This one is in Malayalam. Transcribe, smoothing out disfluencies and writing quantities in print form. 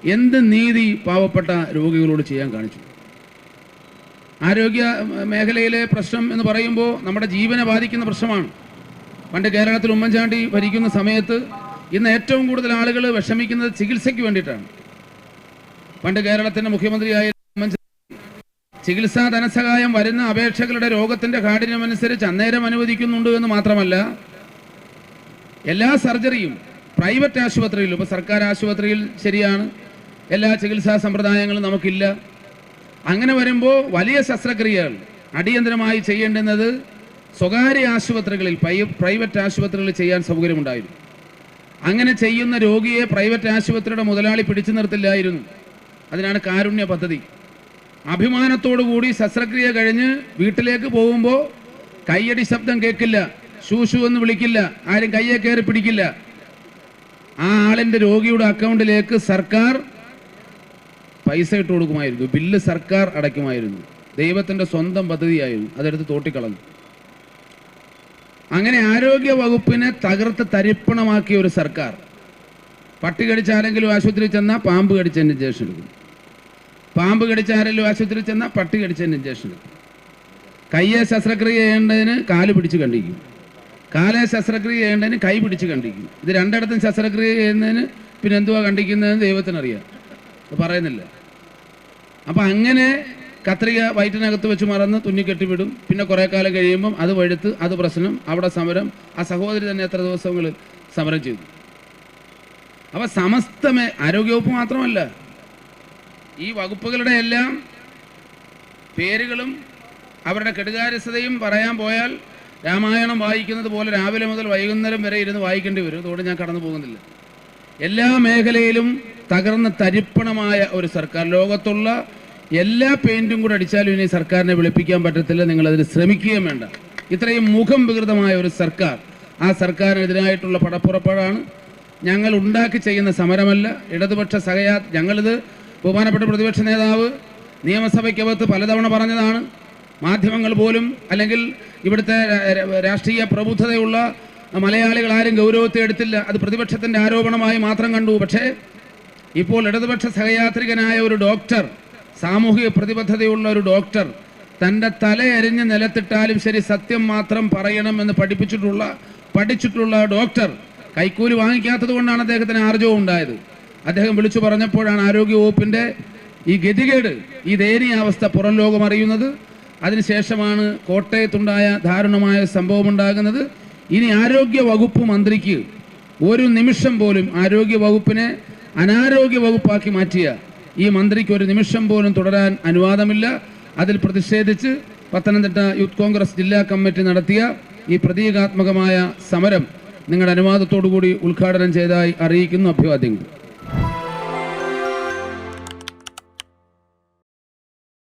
എന്ത് നീതി പാവപ്പെട്ട രോഗികളോട് ചെയ്യാൻ കാണിച്ചു? ആരോഗ്യ മേഖലയിലെ പ്രശ്നം എന്ന് പറയുമ്പോൾ നമ്മുടെ ജീവനെ ബാധിക്കുന്ന പ്രശ്നമാണ്. പണ്ട് കേരളത്തിൽ ഉമ്മൻചാണ്ടി ഭരിക്കുന്ന സമയത്ത് ഇന്ന് ഏറ്റവും കൂടുതൽ ആളുകൾ വിഷമിക്കുന്നത് ചികിത്സയ്ക്ക് വേണ്ടിയിട്ടാണ്. പണ്ട് കേരളത്തിൻ്റെ മുഖ്യമന്ത്രിയായ ഉമ്മൻചാണ്ടി ചികിത്സാ ധനസഹായം വരുന്ന അപേക്ഷകളുടെ രോഗത്തിൻ്റെ കാഠിന്യമനുസരിച്ച് അന്നേരം അനുവദിക്കുന്നുണ്ട് എന്ന് മാത്രമല്ല, എല്ലാ സർജറിയും പ്രൈവറ്റ് ആശുപത്രിയിലും, ഇപ്പോൾ സർക്കാർ ആശുപത്രിയിൽ ശരിയാണ്, എല്ലാ ചികിത്സാ സമ്പ്രദായങ്ങളും നമുക്കില്ല. അങ്ങനെ വരുമ്പോൾ വലിയ ശസ്ത്രക്രിയകൾ അടിയന്തരമായി ചെയ്യേണ്ടുന്നത് സ്വകാര്യ ആശുപത്രികളിൽ, പ്രൈവറ്റ് ആശുപത്രികളിൽ ചെയ്യാൻ സൗകര്യമുണ്ടായിരുന്നു. അങ്ങനെ ചെയ്യുന്ന രോഗിയെ പ്രൈവറ്റ് ആശുപത്രിയുടെ മുതലാളി പിടിച്ചു നിർത്തില്ലായിരുന്നു. അതിനാണ് കാരുണ്യ പദ്ധതി. അഭിമാനത്തോടു കൂടി ശസ്ത്രക്രിയ കഴിഞ്ഞ് വീട്ടിലേക്ക് പോകുമ്പോൾ കയ്യടി ശബ്ദം കേൾക്കില്ല, ഷൂ എന്ന് വിളിക്കില്ല, ആരും കയ്യെ കയറി പിടിക്കില്ല. ആ ആളിൻ്റെ രോഗിയുടെ അക്കൗണ്ടിലേക്ക് സർക്കാർ പൈസ ഇട്ട് കൊടുക്കുമായിരുന്നു, ബില്ല് സർക്കാർ അടയ്ക്കുമായിരുന്നു. ദൈവത്തിൻ്റെ സ്വന്തം പദ്ധതിയായിരുന്നു, അതെടുത്ത് തോട്ടിക്കളഞ്ഞു. അങ്ങനെ ആരോഗ്യ വകുപ്പിനെ തകർത്ത് തരിപ്പണമാക്കിയ ഒരു സർക്കാർ. പട്ടി കടിച്ചാരെങ്കിലും ആശുപത്രിയിൽ ചെന്നാൽ പാമ്പ് കടിച്ചതിന് ഇഞ്ചക്ഷൻ എടുക്കും, പാമ്പ് കടിച്ചാരെങ്കിലും ആശുപത്രിയിൽ ചെന്നാൽ പട്ടി കടിച്ചതിന് ഇഞ്ചക്ഷൻ എടുക്കും. കയ്യെ ശസ്ത്രക്രിയ ചെയ്യേണ്ടതിന് കാല് പിടിച്ച് കണ്ടിക്കും, കാലെ ശസ്ത്രക്രിയ ചെയ്യേണ്ടതിന് കൈ പിടിച്ച് കണ്ടിക്കും. ഇത് രണ്ടിടത്തും ശസ്ത്രക്രിയ ചെയ്യുന്നതിന് പിന്നെ എന്തുവാ കണ്ടിക്കുന്നതെന്ന് ദൈവത്തിനറിയാം, പറയുന്നില്ല. അപ്പം അങ്ങനെ കത്രിക വയറ്റിനകത്ത് വെച്ച് മറന്ന് തുന്നിക്കെട്ടിവിടും. പിന്നെ കുറേ കാലം കഴിയുമ്പം അത് വഴുത്ത്, അത് പ്രശ്നം, അവിടെ സമരം. ആ സഹോദരി തന്നെ എത്ര ദിവസങ്ങൾ സമരം ചെയ്തു. അപ്പം സമസ്തമേ ആരോഗ്യവകുപ്പ് മാത്രമല്ല, ഈ വകുപ്പുകളുടെ എല്ലാം പേരുകളും അവരുടെ കെടുകാര്യസ്ഥതയും പറയാൻ പോയാൽ രാമായണം വായിക്കുന്നത് പോലെ രാവിലെ മുതൽ വൈകുന്നേരം വരെ ഇരുന്ന് വായിക്കേണ്ടി വരും. അതുകൊണ്ട് ഞാൻ കടന്നു പോകുന്നില്ല. എല്ലാ മേഖലയിലും തകർന്ന തരിപ്പണമായ ഒരു സർക്കാർ. ലോകത്തുള്ള എല്ലാ പെയിൻറ്റും കൂടെ അടിച്ചാലും ഇനി സർക്കാരിനെ വിളിപ്പിക്കാൻ പറ്റത്തില്ല. നിങ്ങളതിന് ശ്രമിക്കുകയും വേണ്ട. ഇത്രയും മുഖം വികൃതമായ ഒരു സർക്കാർ, ആ സർക്കാരിനെതിരായിട്ടുള്ള പടപ്പുറപ്പാടാണ്. ഞങ്ങൾ ഉണ്ടാക്കി ചെയ്യുന്ന സമരമല്ല. ഇടതുപക്ഷ ഞങ്ങളിത് ബഹുമാനപ്പെട്ട പ്രതിപക്ഷ നേതാവ് നിയമസഭയ്ക്കകത്ത് പലതവണ പറഞ്ഞതാണ്. മാധ്യമങ്ങൾ പോലും അല്ലെങ്കിൽ ഇവിടുത്തെ രാഷ്ട്രീയ പ്രബുദ്ധതയുള്ള മലയാളികൾ ആരും ഗൗരവത്തെ എടുത്തില്ല. അത് പ്രതിപക്ഷത്തിൻ്റെ ആരോപണമായി മാത്രം കണ്ടു. പക്ഷേ ഇപ്പോൾ ഇടതുപക്ഷ സഹയാത്രികനായ ഒരു ഡോക്ടർ, സാമൂഹിക പ്രതിബദ്ധതയുള്ള ഒരു ഡോക്ടർ, തൻ്റെ തലയരിഞ്ഞ് നിലത്തിട്ടാലും ശരി സത്യം മാത്രം പറയണമെന്ന് പഠിച്ചിട്ടുള്ള ഡോക്ടർ കൈക്കൂലി വാങ്ങിക്കാത്തത് കൊണ്ടാണ് അദ്ദേഹത്തിന് ആർജവം ഉണ്ടായത്. അദ്ദേഹം വിളിച്ചു പറഞ്ഞപ്പോഴാണ് ആരോഗ്യവകുപ്പിൻ്റെ ഈ ഗതികേട്, ഈ ദയനീയാവസ്ഥ പുറം ലോകം അറിയുന്നത്. അതിനുശേഷമാണ് കോട്ടയത്തുണ്ടായ ദാരുണമായ സംഭവം ഉണ്ടാകുന്നത്. ഇനി ആരോഗ്യ വകുപ്പ് മന്ത്രിക്ക് ഒരു നിമിഷം പോലും ആരോഗ്യ വകുപ്പിനെ അനാരോഗ്യ വകുപ്പാക്കി മാറ്റിയ ഈ മന്ത്രിക്ക് ഒരു നിമിഷം പോലും തുടരാൻ അനുവാദമില്ല. അതിൽ പ്രതിഷേധിച്ച് പത്തനംതിട്ട യൂത്ത് കോൺഗ്രസ് ജില്ലാ കമ്മിറ്റി നടത്തിയ ഈ പ്രതീകാത്മകമായ സമരം നിങ്ങളുടെ അനുവാദത്തോടു കൂടി ഉദ്ഘാടനം ചെയ്തതായി അറിയിക്കുന്നു. അഭിവാദ്യങ്ങൾ.